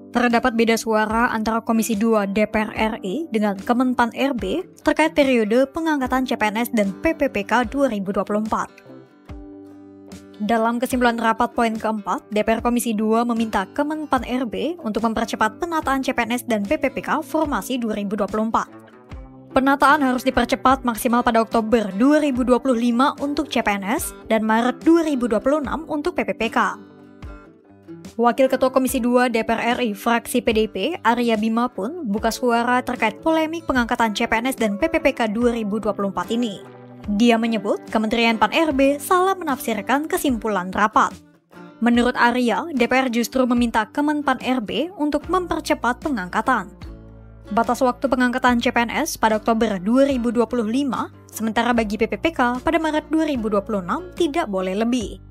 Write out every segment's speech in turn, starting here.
Terdapat beda suara antara Komisi 2 DPR RI dengan Kemenpan RB terkait periode pengangkatan CPNS dan PPPK 2024. Dalam kesimpulan rapat poin keempat, DPR Komisi 2 meminta Kemenpan RB untuk mempercepat penataan CPNS dan PPPK formasi 2024. Penataan harus dipercepat maksimal pada Oktober 2025 untuk CPNS dan Maret 2026 untuk PPPK. Wakil Ketua Komisi 2 DPR RI fraksi PDIP, Arya Bima pun buka suara terkait polemik pengangkatan CPNS dan PPPK 2024 ini. Dia menyebut Kementerian Pan-RB salah menafsirkan kesimpulan rapat. Menurut Arya, DPR justru meminta Kemenpan-RB untuk mempercepat pengangkatan. Batas waktu pengangkatan CPNS pada Oktober 2025, sementara bagi PPPK pada Maret 2026 tidak boleh lebih.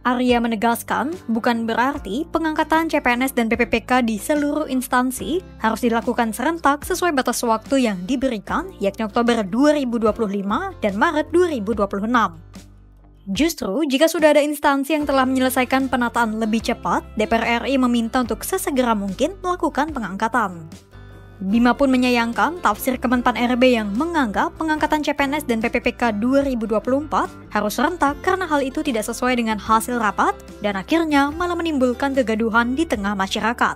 Arya menegaskan, bukan berarti pengangkatan CPNS dan PPPK di seluruh instansi harus dilakukan serentak sesuai batas waktu yang diberikan, yakni Oktober 2025 dan Maret 2026. Justru, jika sudah ada instansi yang telah menyelesaikan penataan lebih cepat, DPR RI meminta untuk sesegera mungkin melakukan pengangkatan. Bima pun menyayangkan tafsir Kemenpan RB yang menganggap pengangkatan CPNS dan PPPK 2024 harus serentak karena hal itu tidak sesuai dengan hasil rapat dan akhirnya malah menimbulkan kegaduhan di tengah masyarakat.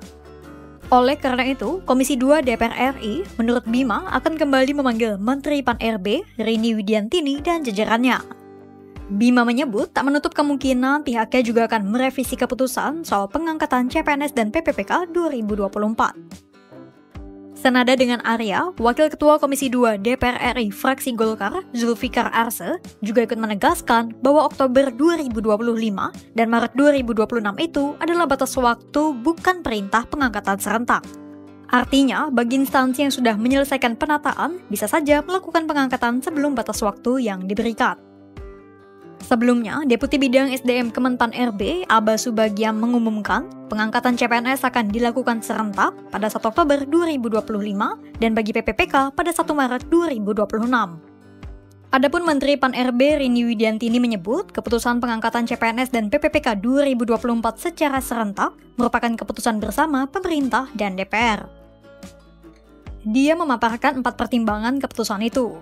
Oleh karena itu, Komisi 2 DPR RI menurut Bima akan kembali memanggil Menteri Pan-RB, Rini Widiantini dan jajarannya. Bima menyebut tak menutup kemungkinan pihaknya juga akan merevisi keputusan soal pengangkatan CPNS dan PPPK 2024. Senada dengan Arya, Wakil Ketua Komisi 2 DPR RI fraksi Golkar, Zulfikar Arse, juga ikut menegaskan bahwa Oktober 2025 dan Maret 2026 itu adalah batas waktu bukan perintah pengangkatan serentak. Artinya, bagi instansi yang sudah menyelesaikan penataan, bisa saja melakukan pengangkatan sebelum batas waktu yang diberikan. Sebelumnya, Deputi Bidang SDM Kemenpan RB, Aba Subagiam mengumumkan pengangkatan CPNS akan dilakukan serentak pada 1 Oktober 2025 dan bagi PPPK pada 1 Maret 2026. Adapun Menteri Pan-RB Rini Widiantini menyebut keputusan pengangkatan CPNS dan PPPK 2024 secara serentak merupakan keputusan bersama pemerintah dan DPR. Dia memaparkan 4 pertimbangan keputusan itu.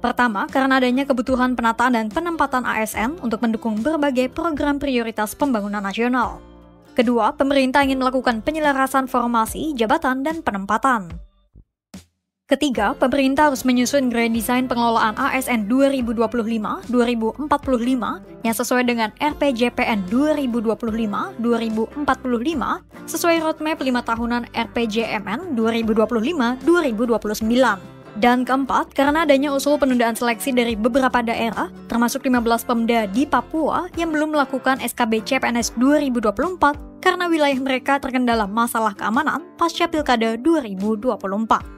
Pertama, karena adanya kebutuhan penataan dan penempatan ASN untuk mendukung berbagai program prioritas pembangunan nasional. Kedua, pemerintah ingin melakukan penyelarasan formasi, jabatan, dan penempatan. Ketiga, pemerintah harus menyusun grand design pengelolaan ASN 2025-2045 yang sesuai dengan RPJPN 2025-2045 sesuai roadmap 5 tahunan RPJMN 2025-2029. Dan keempat, karena adanya usul penundaan seleksi dari beberapa daerah, termasuk 15 Pemda di Papua yang belum melakukan SKB CPNS 2024 karena wilayah mereka terkendala masalah keamanan pasca Pilkada 2024.